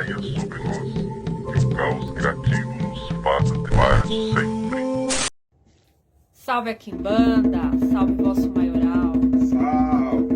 caia sobre nós, que o caos criativo nos faça temer sempre. Salve a Quimbanda, salve vosso maioral. Salve.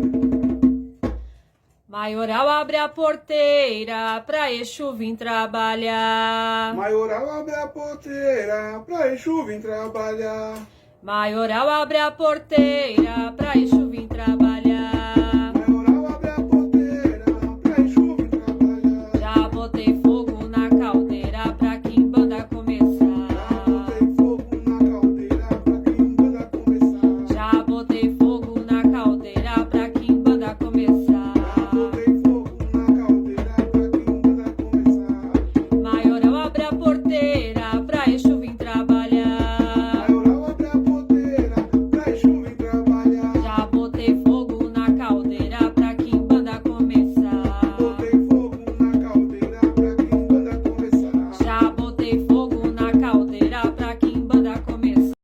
Maioral abre a porteira pra Exu vir trabalhar. Maioral abre a porteira pra Exu vir trabalhar. Maioral abre a porteira pra Exu vir trabalhar. Maioral abre a porteira pra Exu vir trabalhar. Já botei fogo na caldeira pra Quimbanda começar. Já botei fogo na caldeira pra Quimbanda começar. Já botei fogo na caldeira pra Quimbanda começar. Botei fogo na caldeira pra Quimbanda começar. Maioral abre a porteira pra Exu vir trabalhar. Maioral abre a porteira pra Exu vir trabalhar. Já botei fogo na caldeira pra Quimbanda começar. Botei fogo na caldeira pra Quimbanda começar. Já botei fogo na caldeira pra Quimbanda começar.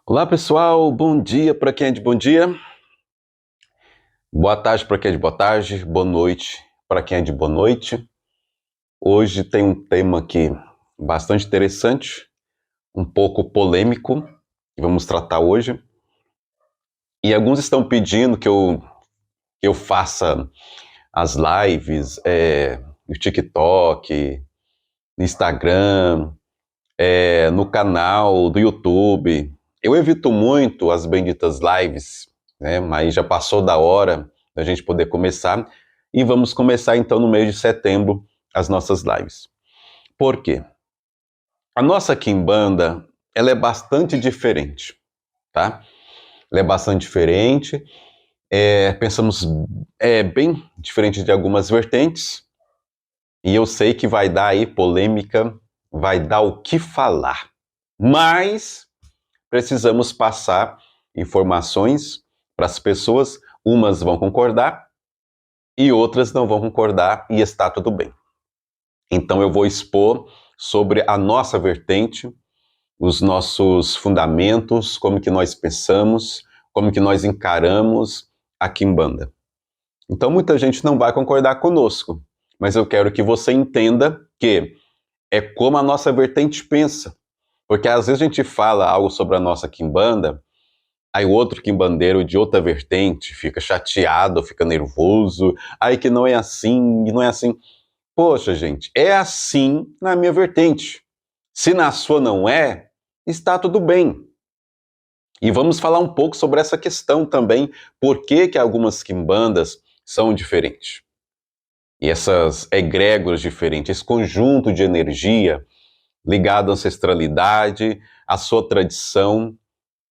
Olá pessoal, bom dia para quem é de bom dia, boa tarde para quem é de boa tarde, boa noite para quem é de boa noite. Hoje tem um tema aqui bastante interessante, um pouco polêmico, que vamos tratar hoje. E alguns estão pedindo que eu faça as lives no TikTok, no Instagram, no canal do YouTube. Eu evito muito as benditas lives, né? Mas já passou da hora da gente poder começar. E vamos começar então no mês de setembro as nossas lives. Por quê? A nossa Quimbanda, ela é bastante diferente, tá? Ela é bastante diferente. Pensamos bem diferente de algumas vertentes. E eu sei que vai dar aí polêmica, vai dar o que falar. Mas precisamos passar informações para as pessoas, umas vão concordar e outras não vão concordar e está tudo bem. Então eu vou expor sobre a nossa vertente, os nossos fundamentos, como que nós pensamos, como que nós encaramos a Quimbanda. Então muita gente não vai concordar conosco, mas eu quero que você entenda que é como a nossa vertente pensa. Porque às vezes a gente fala algo sobre a nossa Quimbanda, aí o outro quimbandeiro de outra vertente fica chateado, fica nervoso, aí que não é assim, não é assim. Poxa, gente, é assim na minha vertente. Se na sua não é, está tudo bem. E vamos falar um pouco sobre essa questão também, por que que algumas quimbandas são diferentes. E essas egrégoras diferentes, esse conjunto de energia ligado à ancestralidade, à sua tradição,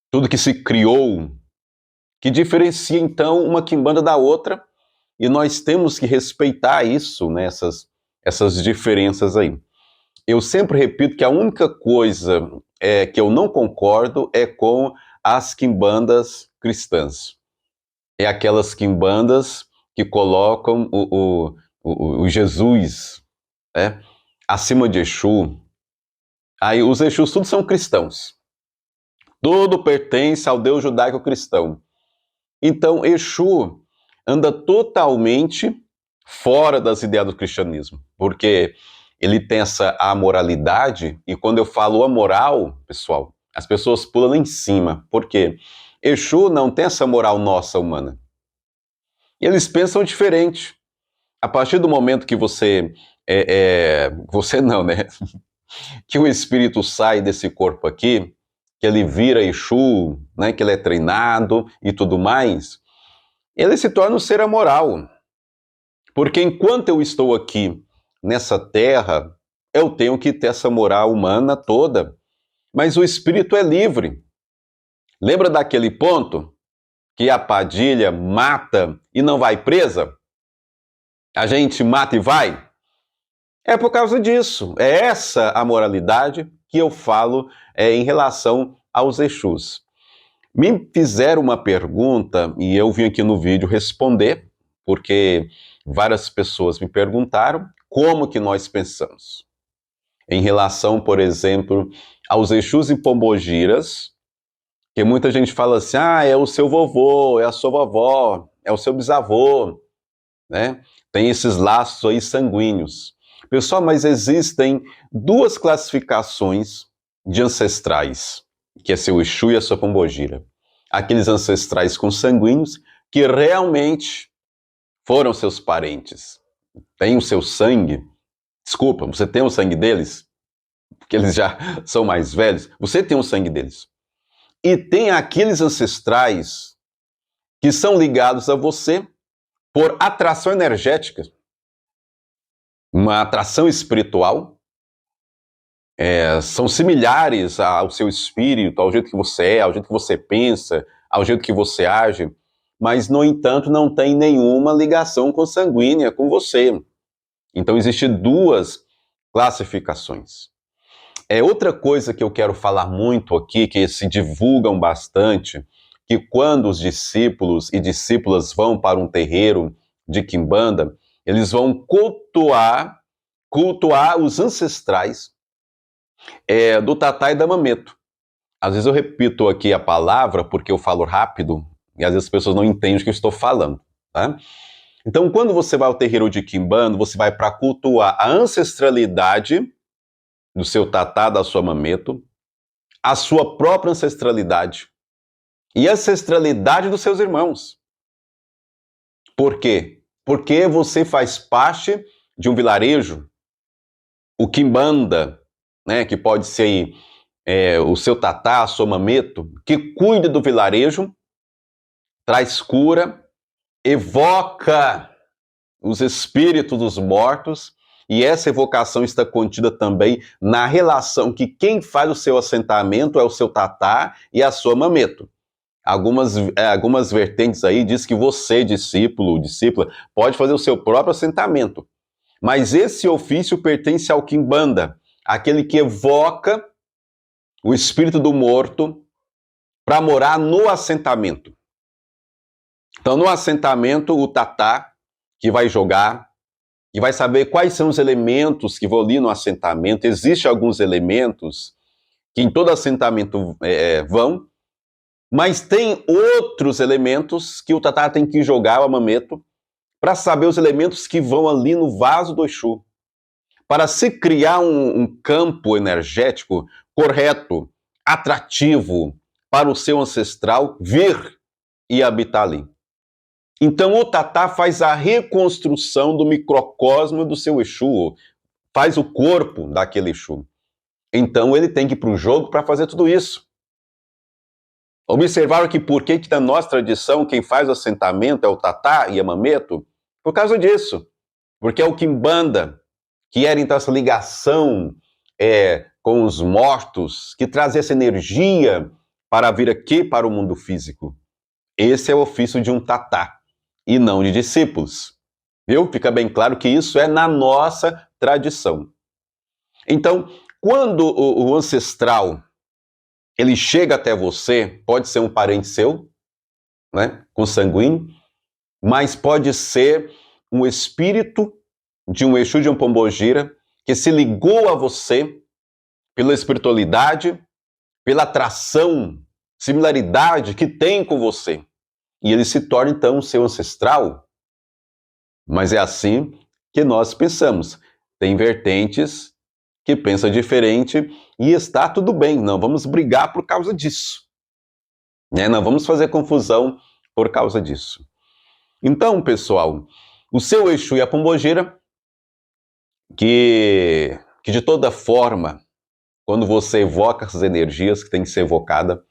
tudo que se criou, que diferencia então uma quimbanda da outra, e nós temos que respeitar isso, né, essas diferenças aí. Eu sempre repito que a única coisa que eu não concordo é com as quimbandas cristãs. É aquelas quimbandas que colocam o Jesus, né, acima de Exu. Aí os Exus tudo são cristãos. Tudo pertence ao Deus judaico-cristão. Então Exu anda totalmente fora das ideias do cristianismo, porque ele tem essa amoralidade, e quando eu falo amoral, pessoal, as pessoas pulam lá em cima, porque Exu não tem essa moral nossa humana. E eles pensam diferente. A partir do momento que você não, né? Que o espírito sai desse corpo aqui, que ele vira Exu, né, que ele é treinado e tudo mais, ele se torna um ser amoral. Porque enquanto eu estou aqui nessa terra, eu tenho que ter essa moral humana toda, mas o espírito é livre. Lembra daquele ponto que a Padilha mata e não vai presa? A gente mata e vai? É por causa disso. É essa a moralidade que eu falo em relação aos Exus. Me fizeram uma pergunta e eu vim aqui no vídeo responder, porque várias pessoas me perguntaram como que nós pensamos. Em relação, por exemplo, aos Exus e Pombogiras, que muita gente fala assim, é o seu vovô, é a sua vovó, é o seu bisavô. né? Tem esses laços aí sanguíneos. Pessoal, mas existem duas classificações de ancestrais, que é seu Exu e a sua Pombogira. Aqueles ancestrais consanguíneos que realmente foram seus parentes, têm o seu sangue. Desculpa, você tem o sangue deles? Porque eles já são mais velhos. Você tem o sangue deles. E tem aqueles ancestrais que são ligados a você por atração energética, uma atração espiritual, são similares ao seu espírito, ao jeito que você é, ao jeito que você pensa, ao jeito que você age, mas, no entanto, não tem nenhuma ligação consanguínea com você. Então, existem duas classificações. Outra coisa que eu quero falar muito aqui, que se divulgam bastante, que quando os discípulos e discípulas vão para um terreiro de quimbanda, eles vão cultuar os ancestrais do Tatá e da Mameto. Às vezes eu repito aqui a palavra porque eu falo rápido e às vezes as pessoas não entendem o que eu estou falando, tá? Então, quando você vai ao terreiro de quimbanda, você vai para cultuar a ancestralidade do seu Tatá, da sua Mameto, a sua própria ancestralidade e a ancestralidade dos seus irmãos. Por quê? Porque você faz parte de um vilarejo, o quimbanda, né, que pode ser o seu Tatá, a sua Mameto, que cuida do vilarejo, traz cura, evoca os espíritos dos mortos, e essa evocação está contida também na relação que quem faz o seu assentamento é o seu Tatá e a sua Mameto. Algumas vertentes aí diz que você, discípulo, discípula, pode fazer o seu próprio assentamento. Mas esse ofício pertence ao quimbanda, aquele que evoca o espírito do morto para morar no assentamento. Então, no assentamento, o Tatá, que vai jogar, que vai saber quais são os elementos que vão ali no assentamento. Existem alguns elementos que em todo assentamento vão, mas tem outros elementos que o Tatá tem que jogar, o Mameto, para saber os elementos que vão ali no vaso do Exu. Para se criar um campo energético correto, atrativo, para o seu ancestral vir e habitar ali. Então o Tatá faz a reconstrução do microcosmo do seu Exu, faz o corpo daquele Exu. Então ele tem que ir para o jogo para fazer tudo isso. Observaram que por que na nossa tradição quem faz o assentamento é o Tatá e a Mameto? Por causa disso. Porque é o quimbanda, que era então essa ligação com os mortos, que traz essa energia para vir aqui para o mundo físico. Esse é o ofício de um Tatá, e não de discípulos. Viu? Fica bem claro que isso é na nossa tradição. Então, quando o ancestral ele chega até você, pode ser um parente seu, né, consanguíneo, mas pode ser um espírito de um Exu, de um Pombogira, que se ligou a você pela espiritualidade, pela atração, similaridade que tem com você. E ele se torna, então, o seu ancestral. Mas é assim que nós pensamos. Tem vertentes que pensam diferente e está tudo bem. Não vamos brigar por causa disso. Não vamos fazer confusão por causa disso. Então, pessoal, o seu Exu e a Pombogira, que de toda forma, quando você evoca essas energias que tem que ser evocada,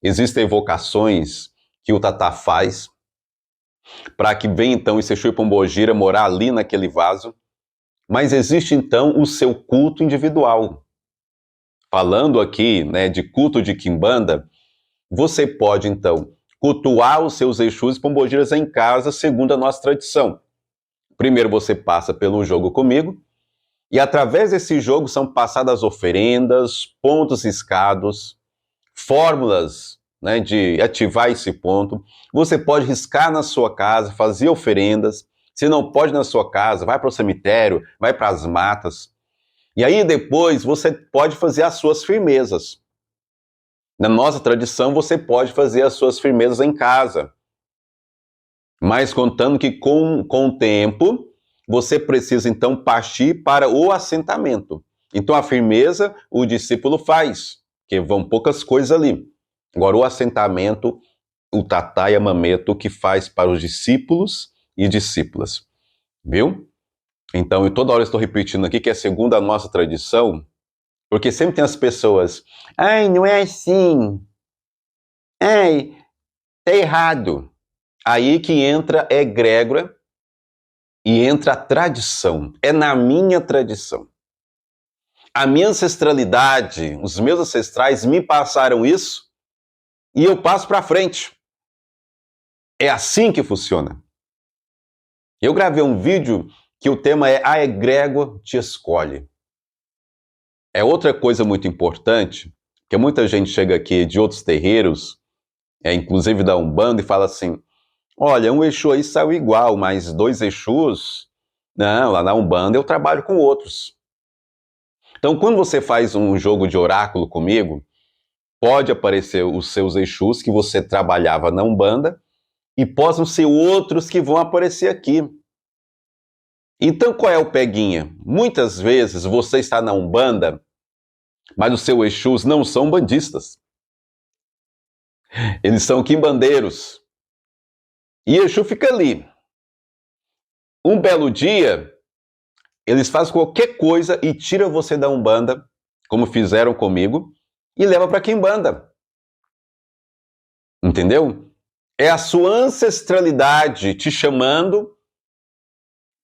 existem evocações que o Tatá faz para que venha então esse Exu e Pombogira morar ali naquele vaso, mas existe então o seu culto individual. Falando aqui, né, de culto de quimbanda, você pode então cultuar os seus Exus e Pombogiras em casa, segundo a nossa tradição. Primeiro você passa pelo jogo comigo, e através desse jogo são passadas oferendas, pontos riscados, fórmulas, né, de ativar esse ponto. Você pode riscar na sua casa, fazer oferendas. Se não pode na sua casa, vai para o cemitério, vai para as matas. E aí depois você pode fazer as suas firmezas. Na nossa tradição, você pode fazer as suas firmezas em casa. Mas contando que com o tempo, você precisa então partir para o assentamento. Então a firmeza o discípulo faz, que vão poucas coisas ali. Agora o assentamento, o tatá e a mameto que faz para os discípulos e discípulas. Viu? Então, eu toda hora estou repetindo aqui que é segundo a nossa tradição, porque sempre tem as pessoas, ai, não é assim, ai, tá errado. Aí que entra a egrégora e entra a tradição. É na minha tradição. A minha ancestralidade, os meus ancestrais me passaram isso e eu passo para frente. É assim que funciona. Eu gravei um vídeo que o tema é A Egrégora Te Escolhe. É outra coisa muito importante, que muita gente chega aqui de outros terreiros, inclusive da Umbanda, e fala assim, olha, um Exu aí saiu igual, mas 2 Exus, não, lá na Umbanda eu trabalho com outros. Então, quando você faz um jogo de oráculo comigo, pode aparecer os seus Exus que você trabalhava na Umbanda, e possam ser outros que vão aparecer aqui. Então, qual é o peguinha? Muitas vezes você está na Umbanda, mas os seus Exus não são bandistas. Eles são quimbandeiros. E Exu fica ali. Um belo dia, eles fazem qualquer coisa e tiram você da Umbanda, como fizeram comigo, e levam para quimbanda. Entendeu? É a sua ancestralidade te chamando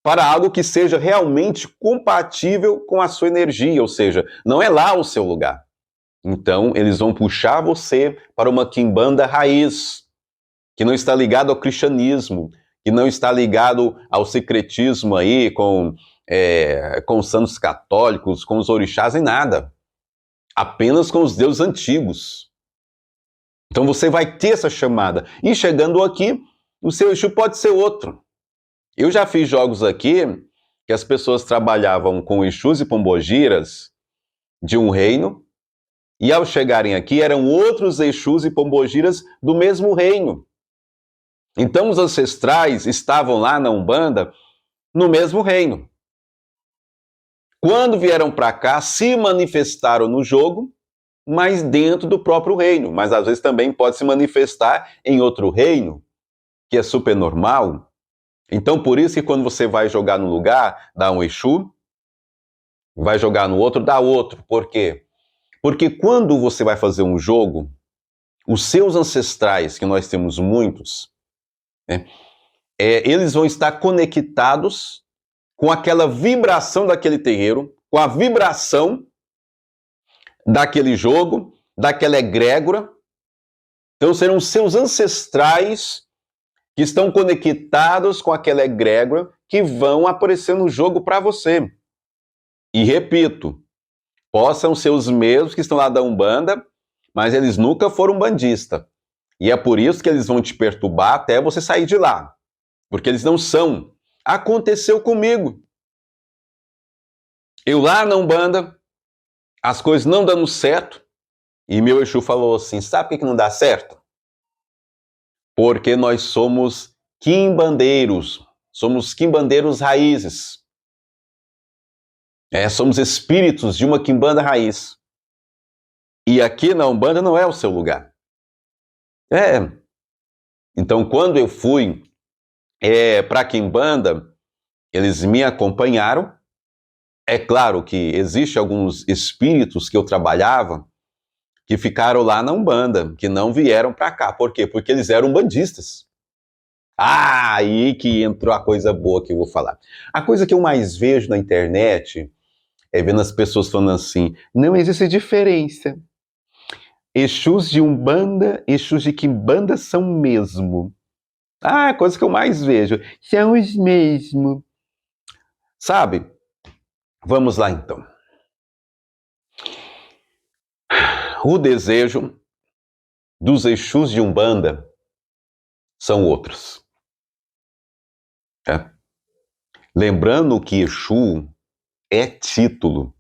para algo que seja realmente compatível com a sua energia, ou seja, não é lá o seu lugar. Então, eles vão puxar você para uma quimbanda raiz, que não está ligado ao cristianismo, que não está ligado ao secretismo aí, com os santos católicos, com os orixás, em nada. Apenas com os deuses antigos. Então você vai ter essa chamada. E chegando aqui, o seu Exu pode ser outro. Eu já fiz jogos aqui que as pessoas trabalhavam com Exus e Pombogiras de um reino, e ao chegarem aqui eram outros Exus e Pombogiras do mesmo reino. Então os ancestrais estavam lá na Umbanda no mesmo reino. Quando vieram para cá, se manifestaram no jogo, mas dentro do próprio reino. Mas às vezes também pode se manifestar em outro reino, que é super normal. Então, por isso que quando você vai jogar num lugar, dá um Exu, vai jogar no outro, dá outro. Por quê? Porque quando você vai fazer um jogo, os seus ancestrais, que nós temos muitos, eles vão estar conectados com aquela vibração daquele terreiro, com a vibração daquele jogo, daquela egrégora. Então, serão seus ancestrais que estão conectados com aquela egrégora que vão aparecer no jogo para você. E repito, possam ser os mesmos que estão lá da Umbanda, mas eles nunca foram bandistas. E é por isso que eles vão te perturbar até você sair de lá. Porque eles não são. Aconteceu comigo. Eu lá na Umbanda, as coisas não dando certo, e meu Exu falou assim, sabe por que não dá certo? Porque nós somos quimbandeiros raízes. Somos espíritos de uma quimbanda raiz. E aqui na Umbanda não é o seu lugar. Então, quando eu fui para a quimbanda, eles me acompanharam. É claro que existem alguns espíritos que eu trabalhava que ficaram lá na Umbanda, que não vieram para cá. Por quê? Porque eles eram bandistas. Aí que entrou a coisa boa que eu vou falar. A coisa que eu mais vejo na internet é vendo as pessoas falando assim, não existe diferença. Exus de Umbanda, Exus de Quimbanda são o mesmo. A coisa que eu mais vejo. São os mesmos. Sabe? Vamos lá então. O desejo dos Exus de Umbanda são outros. Lembrando que Exu é título.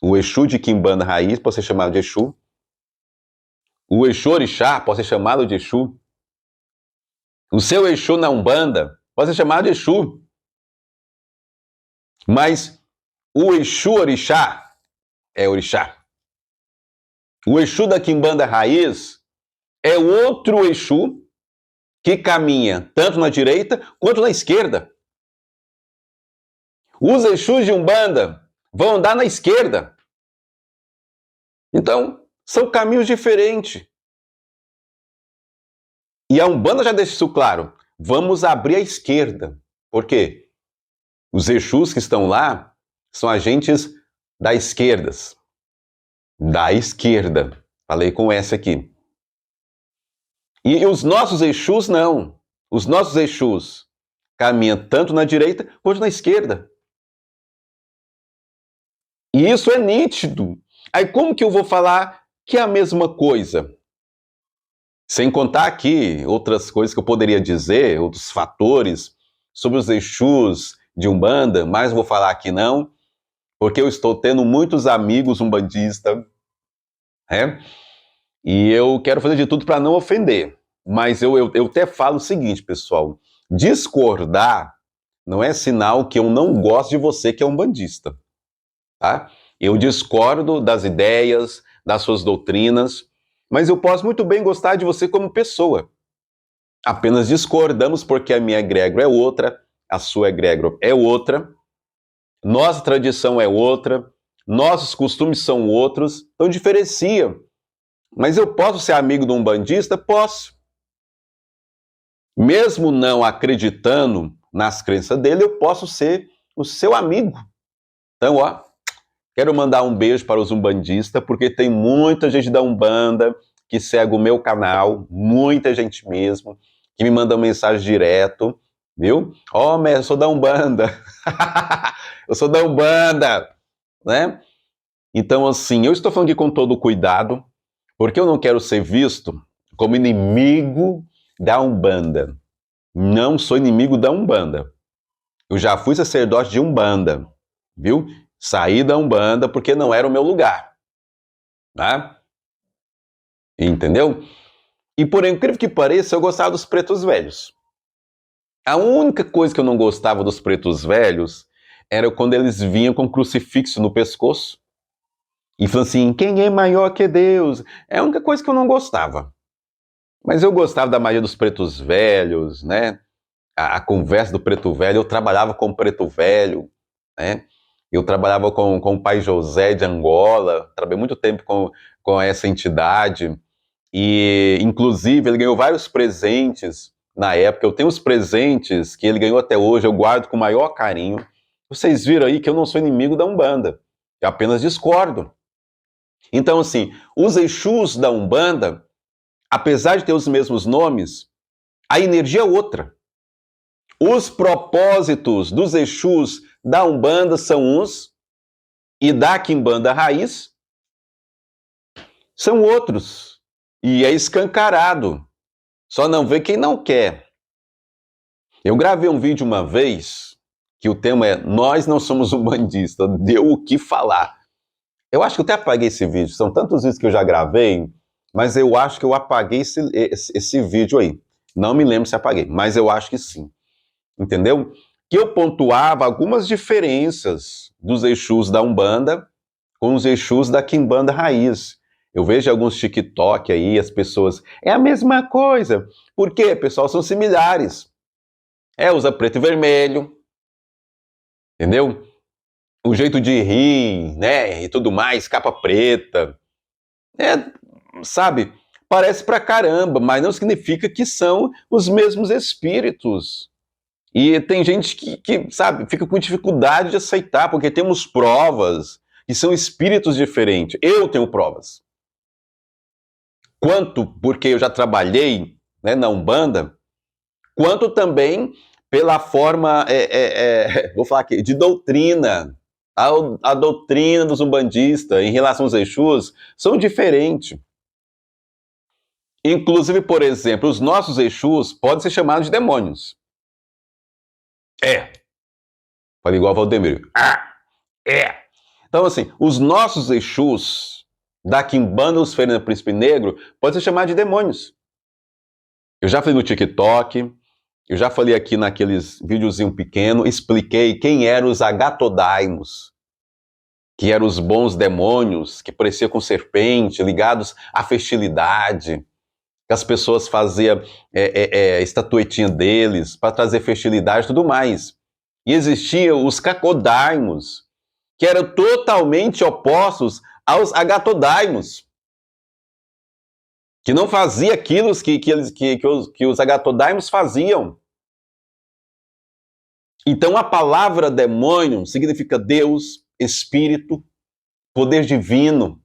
O Exu de Quimbanda raiz pode ser chamado de Exu. O Exu Orixá pode ser chamado de Exu. O seu Exu na Umbanda pode ser chamado de Exu. Mas o Exu Orixá é Orixá. O Exu da Quimbanda Raiz é outro Exu que caminha tanto na direita quanto na esquerda. Os Exus de Umbanda vão andar na esquerda. Então, são caminhos diferentes. E a Umbanda já deixa isso claro. Vamos abrir a esquerda. Por quê? Os Exus que estão lá são agentes da esquerda. Da esquerda. Falei com essa aqui. E os nossos Exus não. Os nossos Exus caminham tanto na direita quanto na esquerda. E isso é nítido. Aí como que eu vou falar que é a mesma coisa? Sem contar aqui outras coisas que eu poderia dizer, outros fatores sobre os Exus de Umbanda, mas vou falar aqui não, porque eu estou tendo muitos amigos umbandistas, né? E eu quero fazer de tudo para não ofender. Mas eu até falo o seguinte, pessoal, discordar não é sinal que eu não gosto de você que é umbandista, tá? Eu discordo das ideias, das suas doutrinas, mas eu posso muito bem gostar de você como pessoa. Apenas discordamos porque a minha egrégora é outra, a sua egrégora é outra, nossa tradição é outra, nossos costumes são outros, então diferencia. Mas eu posso ser amigo de um umbandista? Posso. Mesmo não acreditando nas crenças dele, eu posso ser o seu amigo. Então, ó, quero mandar um beijo para os umbandistas, porque tem muita gente da Umbanda que segue o meu canal, muita gente mesmo, que me manda mensagem direto, viu? Ó, mestre, eu sou da Umbanda. Eu sou da Umbanda, né? Então, assim, eu estou falando aqui com todo cuidado, porque eu não quero ser visto como inimigo da Umbanda. Não sou inimigo da Umbanda. Eu já fui sacerdote de Umbanda, viu? Saí da Umbanda porque não era o meu lugar, tá? Entendeu? E por incrível que pareça, eu gostava dos pretos velhos. A única coisa que eu não gostava dos pretos velhos era quando eles vinham com crucifixo no pescoço e falavam assim, quem é maior que Deus? É a única coisa que eu não gostava. Mas eu gostava da magia dos pretos velhos, né? A conversa do preto velho, eu trabalhava com o preto velho, né? Eu trabalhava com o pai José de Angola, trabalhei muito tempo com essa entidade, e inclusive ele ganhou vários presentes na época. Eu tenho os presentes que ele ganhou até hoje, eu guardo com o maior carinho. Vocês viram aí que eu não sou inimigo da Umbanda, eu apenas discordo. Então, assim, os Exus da Umbanda, apesar de ter os mesmos nomes, a energia é outra. Os propósitos dos Exus da Umbanda são uns, e da Quimbanda Raiz são outros. E é escancarado. Só não vê quem não quer. Eu gravei um vídeo uma vez, que o tema é Nós não somos umbandistas, deu o que falar. Eu acho que eu até apaguei esse vídeo, são tantos vídeos que eu já gravei, mas eu acho que eu apaguei esse vídeo aí. Não me lembro se apaguei, mas eu acho que sim. Entendeu? Que eu pontuava algumas diferenças dos Exus da Umbanda com os Exus da Quimbanda Raiz. Eu vejo alguns TikTok aí, as pessoas... É a mesma coisa. Por quê, pessoal? São similares. Usa preto e vermelho. Entendeu? O jeito de rir, né? E tudo mais, capa preta. Sabe? Parece pra caramba, mas não significa que são os mesmos espíritos. E tem gente que, sabe, fica com dificuldade de aceitar, porque temos provas que são espíritos diferentes. Eu tenho provas. Quanto porque eu já trabalhei, né, na Umbanda, quanto também pela forma, vou falar aqui, de doutrina. A doutrina dos umbandistas em relação aos Exus são diferentes. Inclusive, por exemplo, os nossos Exus podem ser chamados de demônios. Fala igual a Valdemiro. Então, assim, os nossos Exus da Quimbanda Luciferiana Príncipe Negro podem ser chamados de demônios. Eu já falei no TikTok, Eu já falei aqui naqueles videozinho pequeno, expliquei quem eram os agatodaimos, que eram os bons demônios, que pareciam com serpente, ligados à fertilidade, que as pessoas faziam estatuetinha deles para trazer fertilidade e tudo mais. E existiam os cacodaimos, que eram totalmente opostos aos agatodaimos, que não fazia aquilo que os agatodaimos faziam. Então a palavra demônio significa Deus, Espírito, poder divino.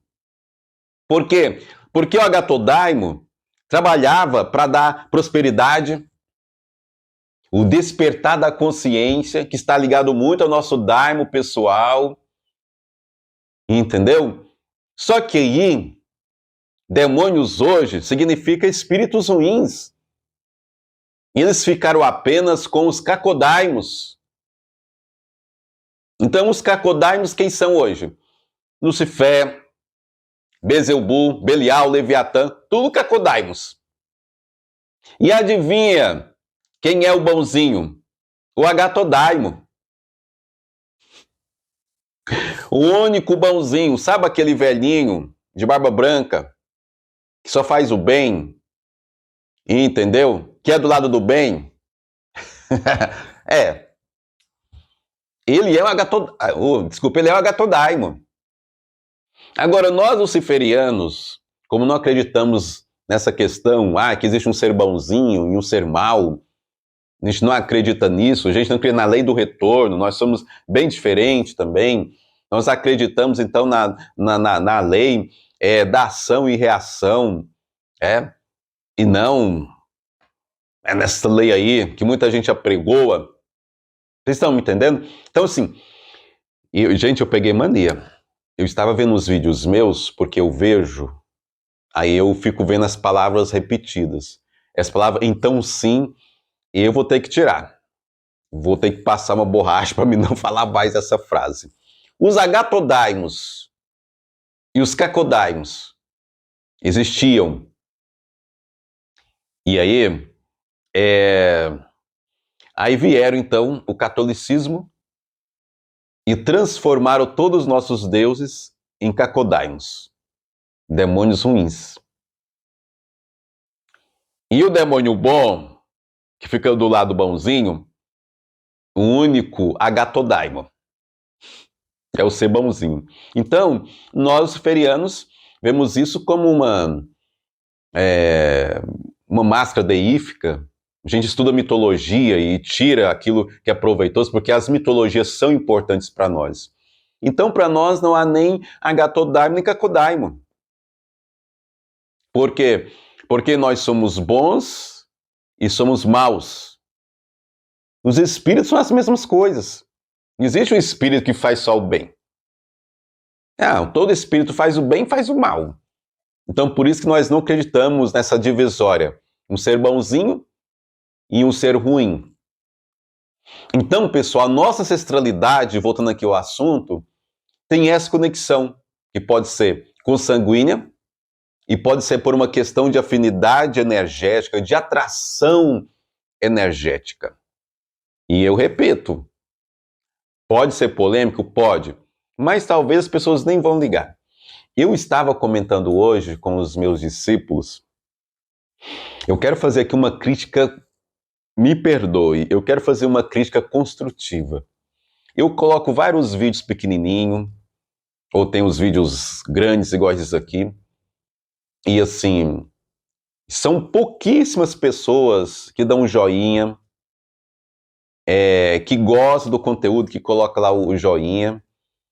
Por quê? Porque o agatodaimo trabalhava para dar prosperidade, o despertar da consciência, que está ligado muito ao nosso daimo pessoal, entendeu? Só que aí, demônios hoje significa espíritos ruins. Eles ficaram apenas com os cacodaimos. Então, os cacodaimos quem são hoje? Lucifer, Bezelbu, Belial, Leviatã, tudo cacodaimos. E adivinha quem é o bonzinho? O agatodaimo. O único bonzinho, sabe aquele velhinho de barba branca que só faz o bem? Entendeu? Que é do lado do bem? É. Ele é o agatodaimo. Agora, nós luciferianos, como não acreditamos nessa questão, que existe um ser bonzinho e um ser mau, a gente não acredita nisso, a gente não crê na lei do retorno, nós somos bem diferentes também. Nós acreditamos, então, na lei da ação e reação, e não nessa lei aí que muita gente apregoa. Vocês estão me entendendo? Então, assim, gente, eu peguei mania. Eu estava vendo os vídeos meus, porque eu vejo, aí eu fico vendo as palavras repetidas. Essa palavra, então sim, eu vou ter que tirar. Vou ter que passar uma borracha para mim não falar mais essa frase. Os agatodaimos e os cacodaimos existiam. E aí, aí vieram então o catolicismo e transformaram todos os nossos deuses em cacodaimos, demônios ruins. E o demônio bom, que fica do lado bonzinho, o único agatodaimo, é o ser bonzinho. Então, nós ferianos vemos isso como uma máscara deífica. A gente estuda mitologia e tira aquilo que é proveitoso, porque as mitologias são importantes para nós. Então, para nós, não há nem agatodaimo nem cacodaimo. Por quê? Porque nós somos bons e somos maus. Os espíritos são as mesmas coisas. Não existe um espírito que faz só o bem. Todo espírito faz o bem e faz o mal. Então, por isso que nós não acreditamos nessa divisória. Um ser bonzinho e um ser ruim. Então, pessoal, a nossa ancestralidade, voltando aqui ao assunto, tem essa conexão, que pode ser consanguínea e pode ser por uma questão de afinidade energética, de atração energética. E eu repito, pode ser polêmico? Pode, mas talvez as pessoas nem vão ligar. Eu estava comentando hoje com os meus discípulos, eu quero fazer aqui uma crítica, me perdoe, eu quero fazer uma crítica construtiva. Eu coloco vários vídeos pequenininhos, ou tem os vídeos grandes iguais esse aqui, e assim, são pouquíssimas pessoas que dão um joinha, que gostam do conteúdo, que coloca lá o joinha.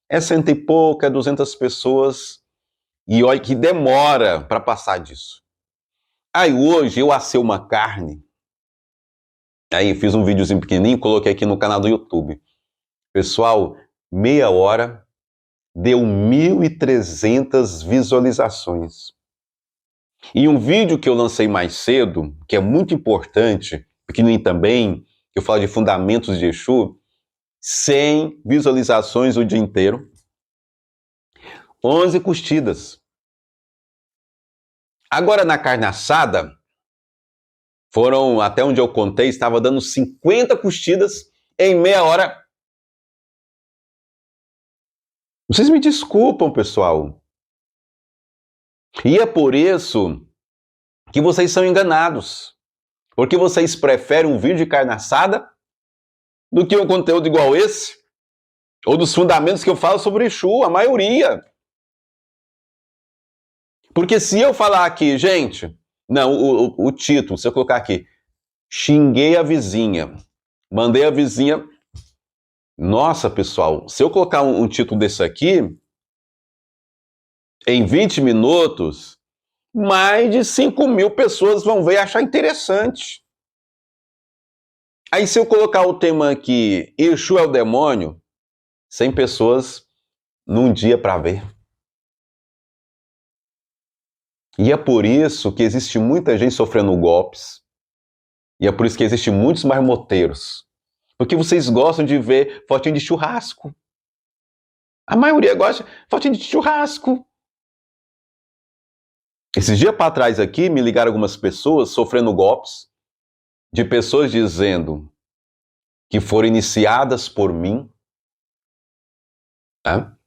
É 100 e pouco, 200 pessoas, e olha que demora para passar disso. Aí hoje eu assei uma carne, aí fiz um videozinho pequenininho, coloquei aqui no canal do YouTube. Pessoal, meia hora, deu 1.300 visualizações. E um vídeo que eu lancei mais cedo, que é muito importante, pequenininho também, que eu falo de fundamentos de Exu, 100 visualizações o dia inteiro, 11 curtidas. Agora na carne assada, Foram, até onde eu contei, estava dando 50 curtidas em meia hora. Vocês me desculpam, pessoal. E é por isso que vocês são enganados. Porque vocês preferem um vídeo de carne assada do que um conteúdo igual esse, ou dos fundamentos que eu falo sobre Exu, a maioria. Porque se eu falar aqui, gente, não, o título, se eu colocar aqui, xinguei a vizinha, mandei a vizinha... Nossa, pessoal, se eu colocar um título desse aqui, em 20 minutos, mais de 5.000 pessoas vão ver e achar interessante. Aí se eu colocar o tema aqui, Exu é o demônio, 100 pessoas num dia para ver. E é por isso que existe muita gente sofrendo golpes. E é por isso que existe muitos marmoteiros. Porque vocês gostam de ver fotinho de churrasco. A maioria gosta de fotinho de churrasco. Esses dias para trás aqui, me ligaram algumas pessoas sofrendo golpes, de pessoas dizendo que foram iniciadas por mim. Tá?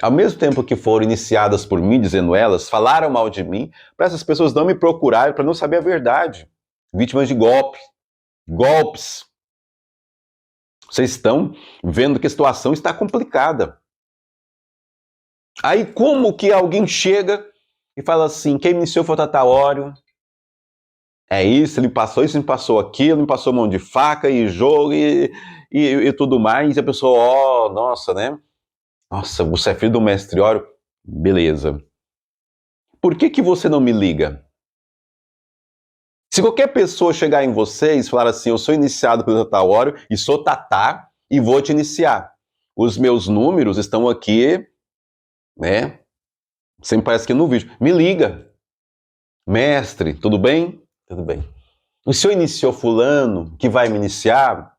Ao mesmo tempo que foram iniciadas por mim, dizendo elas, falaram mal de mim, para essas pessoas não me procurarem, para não saber a verdade. Vítimas de golpes. Vocês estão vendo que a situação está complicada. Aí como que alguém chega e fala assim, quem me iniciou foi o Tataório, é isso, ele me passou aquilo, me passou mão de faca e jogo e tudo mais, e a pessoa, nossa, né? Nossa, você é filho do mestre Ório? Beleza. Por que você não me liga? Se qualquer pessoa chegar em vocês e falar assim, eu sou iniciado pelo Tataório e sou Tatá e vou te iniciar. Os meus números estão aqui, né? Sempre parece que no vídeo. Me liga. Mestre, tudo bem? Tudo bem. O senhor iniciou fulano que vai me iniciar?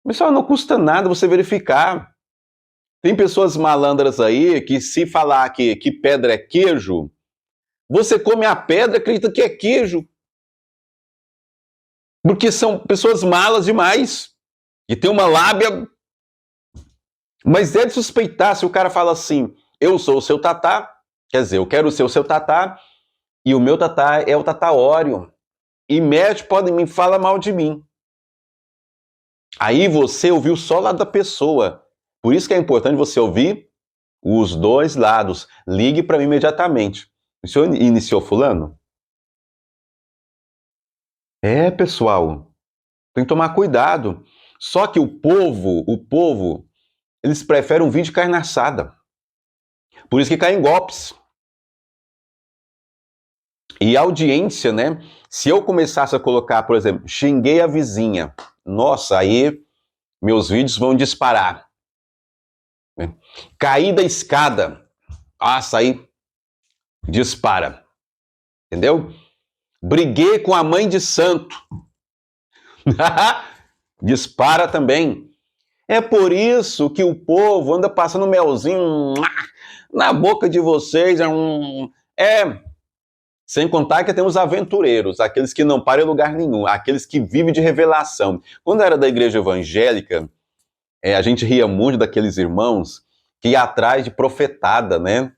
Pessoal, não custa nada você verificar. Tem pessoas malandras aí que se falar que pedra é queijo, você come a pedra e acredita que é queijo. Porque são pessoas malas demais. E tem uma lábia. Mas deve suspeitar se o cara fala assim, eu sou o seu Tatá, quer dizer, eu quero ser o seu Tatá, e o meu Tatá é o Tataório. E médico pode me falar mal de mim. Aí você ouviu só o lado da pessoa. Por isso que é importante você ouvir os dois lados. Ligue para mim imediatamente. O senhor iniciou fulano? É, pessoal. Tem que tomar cuidado. Só que o povo, eles preferem um vídeo de carne assada. Por isso que caem golpes. E a audiência, né? Se eu começasse a colocar, por exemplo, xinguei a vizinha. Nossa, aí meus vídeos vão disparar. Caí da escada. Nossa, aí dispara. Entendeu? Briguei com a mãe de santo. Dispara também. É por isso que o povo anda passando melzinho na boca de vocês. Sem contar que tem os aventureiros, aqueles que não param em lugar nenhum, aqueles que vivem de revelação. Quando eu era da igreja evangélica, a gente ria muito daqueles irmãos que iam atrás de profetada, né?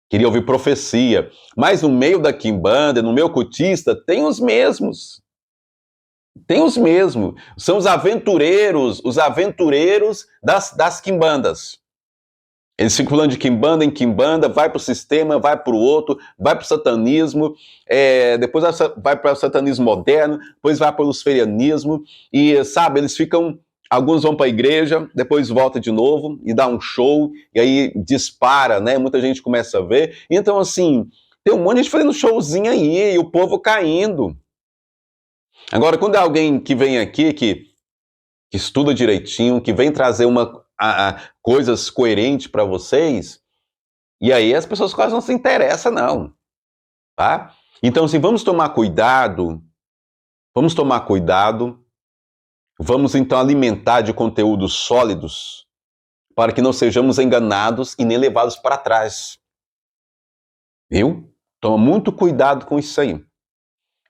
Queria ouvir profecia. Mas no meio da quimbanda, no meio cultista, tem os mesmos. Tem os mesmos. São os aventureiros das quimbandas. Eles ficam falando de quimbanda em quimbanda, vai para o sistema, vai para o outro, vai para o satanismo, depois vai para o satanismo moderno, depois vai para o luciferianismo, e sabe, eles ficam, alguns vão para a igreja, depois volta de novo e dá um show, e aí dispara, né? Muita gente começa a ver. Então, assim, tem um monte de gente fazendo showzinho aí, e o povo caindo. Agora, quando é alguém que vem aqui, que estuda direitinho, que vem trazer coisas coerentes para vocês, e aí as pessoas quase não se interessam, não. Tá? Então, assim, vamos tomar cuidado, vamos então alimentar de conteúdos sólidos, para que não sejamos enganados e nem levados para trás. Viu? Toma muito cuidado com isso aí.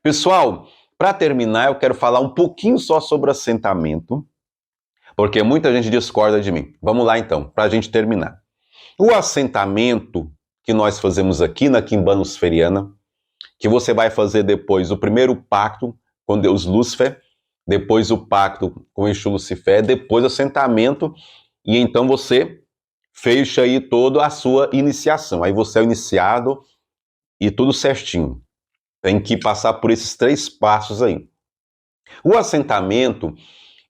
Pessoal, Para terminar, eu quero falar um pouquinho só sobre assentamento, porque muita gente discorda de mim. Vamos lá então, para a gente terminar. O assentamento que nós fazemos aqui na Quimbanda Luciferiana, que você vai fazer depois o primeiro pacto com Deus Lúcifer, depois o pacto com Exu Lucifer, depois o assentamento, e então você fecha aí toda a sua iniciação. Aí você é o iniciado e tudo certinho. Tem que passar por esses 3 passos aí. O assentamento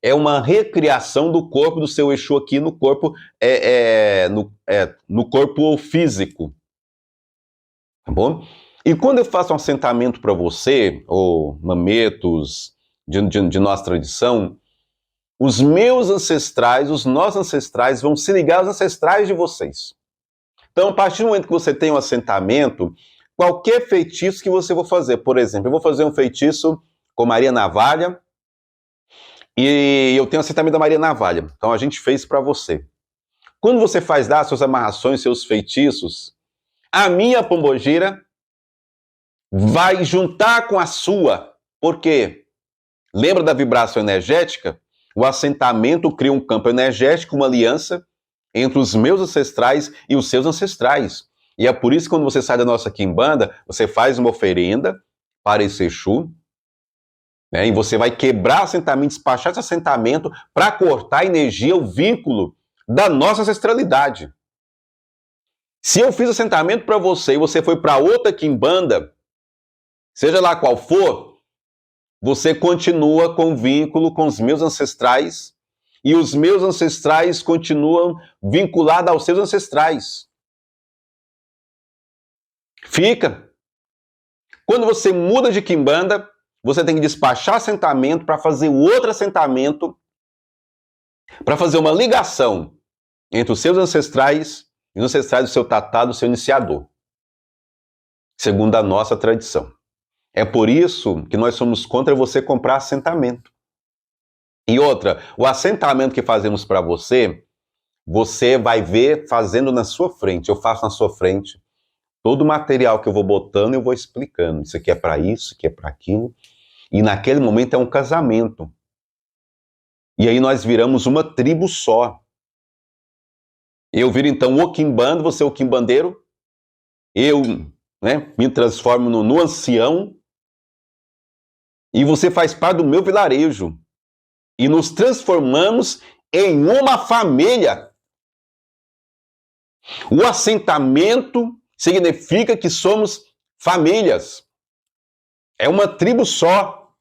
é uma recriação do corpo do seu Exu aqui no corpo, no corpo físico. Tá bom? E quando eu faço um assentamento para você, ou mametos de nossa tradição, os meus ancestrais, os nossos ancestrais vão se ligar aos ancestrais de vocês. Então, a partir do momento que você tem um assentamento, qualquer feitiço que você for fazer, por exemplo, eu vou fazer um feitiço com Maria Navalha, e eu tenho o assentamento da Maria Navalha. Então, a gente fez para você. Quando você faz lá suas amarrações, seus feitiços, a minha pombogira vai juntar com a sua. Por quê? Lembra da vibração energética? O assentamento cria um campo energético, uma aliança entre os meus ancestrais e os seus ancestrais. E é por isso que quando você sai da nossa quimbanda, você faz uma oferenda para esse Exu, né? E você vai quebrar o assentamento, despachar esse assentamento para cortar a energia, o vínculo da nossa ancestralidade. Se eu fiz assentamento para você e você foi para outra quimbanda, seja lá qual for, você continua com vínculo com os meus ancestrais e os meus ancestrais continuam vinculados aos seus ancestrais. Fica. Quando você muda de quimbanda, você tem que despachar assentamento para fazer outro assentamento, para fazer uma ligação entre os seus ancestrais e os ancestrais do seu tatá, do seu iniciador, segundo a nossa tradição. É por isso que nós somos contra você comprar assentamento. E outra, o assentamento que fazemos para você, você vai ver fazendo na sua frente. Eu faço na sua frente. Todo o material que eu vou botando, eu vou explicando. Isso aqui é para isso, isso aqui é para aquilo. E naquele momento é um casamento. E aí nós viramos uma tribo só. Eu viro então o quimbando, você é o quimbandeiro. Eu, né, me transformo no ancião. E você faz parte do meu vilarejo. E nos transformamos em uma família. O assentamento significa que somos famílias. É uma tribo só.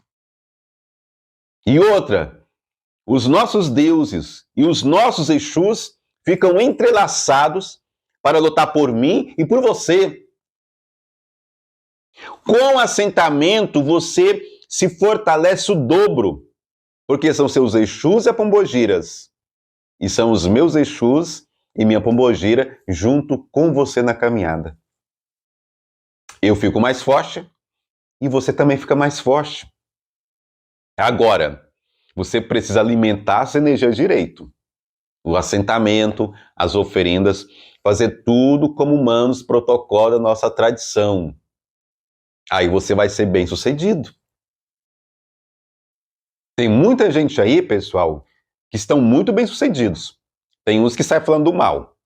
E outra, os nossos deuses e os nossos Exus ficam entrelaçados para lutar por mim e por você. Com o assentamento, você se fortalece o dobro, porque são seus Exus e pombogiras. E são os meus Exus e minha pombogira junto com você na caminhada. Eu fico mais forte e você também fica mais forte. Agora, você precisa alimentar essa energia direito. O assentamento, as oferendas, fazer tudo como humanos, protocolo da nossa tradição. Aí você vai ser bem sucedido. Tem muita gente aí, pessoal, que estão muito bem sucedidos. Tem uns que saem falando do mal.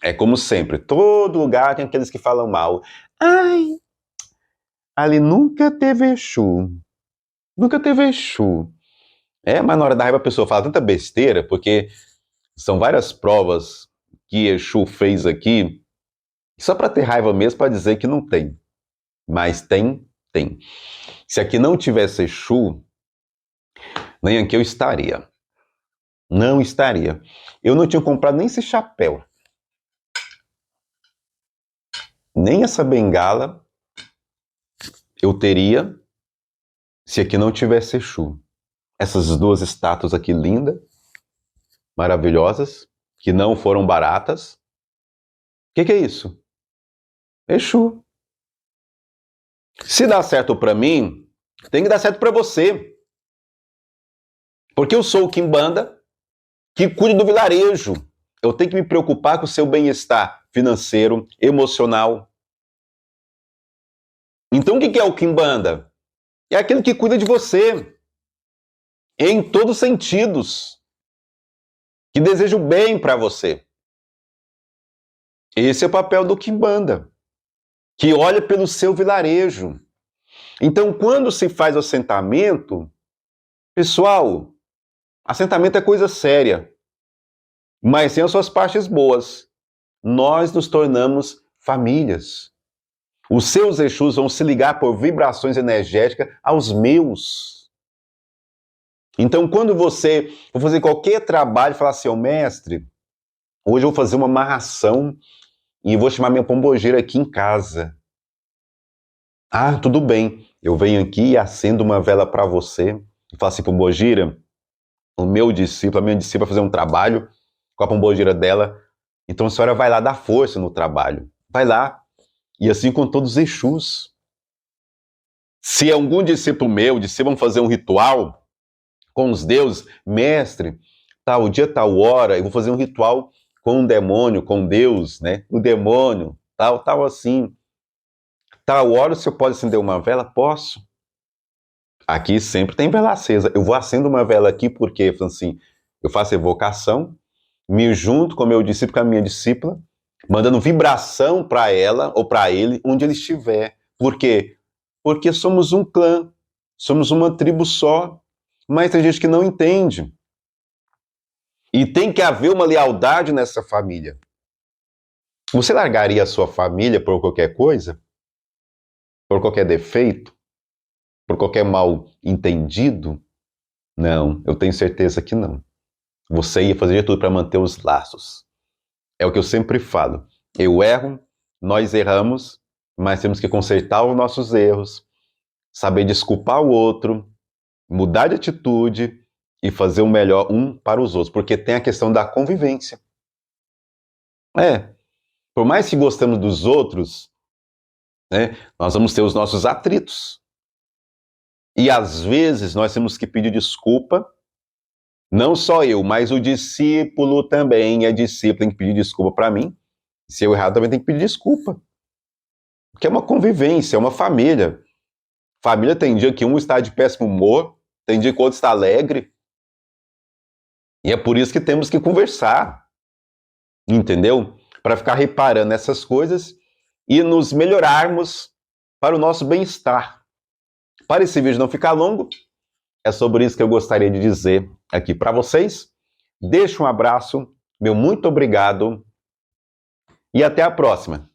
É como sempre, todo lugar tem aqueles que falam mal. Ai, ali nunca teve Exu. Nunca teve Exu. Mas na hora da raiva a pessoa fala tanta besteira, porque são várias provas que Exu fez aqui, só para ter raiva mesmo, para dizer que não tem. Mas tem. Se aqui não tivesse Exu, nem aqui eu estaria. Não estaria. Eu não tinha comprado nem esse chapéu. Nem essa bengala eu teria se aqui não tivesse Exu. Essas 2 estátuas aqui lindas, maravilhosas, que não foram baratas. O que é isso? Exu. Se dá certo para mim, tem que dar certo para você. Porque eu sou o quimbanda que cuida do vilarejo. Eu tenho que me preocupar com o seu bem-estar financeiro, emocional. Então o que é o quimbanda? É aquele que cuida de você em todos os sentidos, que deseja o bem para você. Esse é o papel do quimbanda, que olha pelo seu vilarejo. Então, quando se faz o assentamento, pessoal, assentamento é coisa séria, mas tem as suas partes boas. Nós nos tornamos famílias. Os seus Exus vão se ligar por vibrações energéticas aos meus. Então, quando você for fazer qualquer trabalho, falar assim, ô mestre, hoje eu vou fazer uma amarração e vou chamar minha pombogira aqui em casa. Ah, tudo bem. Eu venho aqui e acendo uma vela para você. E falo assim, pombogira, o meu discípulo, a minha discípula vai fazer um trabalho com a pombogira dela. Então a senhora vai lá dar força no trabalho. Vai lá. E assim com todos os Exus. Se algum discípulo meu, vamos fazer um ritual com os deuses, mestre, tal dia, tal hora, eu vou fazer um ritual com um demônio, com Deus, né? O demônio, tal assim. Tal hora o senhor pode acender uma vela? Posso. Aqui sempre tem vela acesa. Eu vou acender uma vela aqui porque, assim, eu faço evocação, me junto com o meu discípulo, com a minha discípula, mandando vibração para ela ou para ele, onde ele estiver. Por quê? Porque somos um clã, somos uma tribo só, mas tem gente que não entende. E tem que haver uma lealdade nessa família. Você largaria a sua família por qualquer coisa? Por qualquer defeito? Por qualquer mal entendido? Não, eu tenho certeza que não. Você ia fazer de tudo para manter os laços. É o que eu sempre falo. Eu erro, nós erramos, mas temos que consertar os nossos erros, saber desculpar o outro, mudar de atitude e fazer o melhor um para os outros, porque tem a questão da convivência. Por mais que gostemos dos outros, né, nós vamos ter os nossos atritos. E às vezes nós temos que pedir desculpa, não só eu, mas o discípulo também é discípulo, tem que pedir desculpa para mim. Se eu errar, também tem que pedir desculpa. Porque é uma convivência, é uma família. Família tem dia que um está de péssimo humor, tem dia que o outro está alegre. E é por isso que temos que conversar, entendeu? Para ficar reparando nessas coisas e nos melhorarmos para o nosso bem-estar. Para esse vídeo não ficar longo, é sobre isso que eu gostaria de dizer aqui para vocês. Deixo um abraço, meu muito obrigado e até a próxima.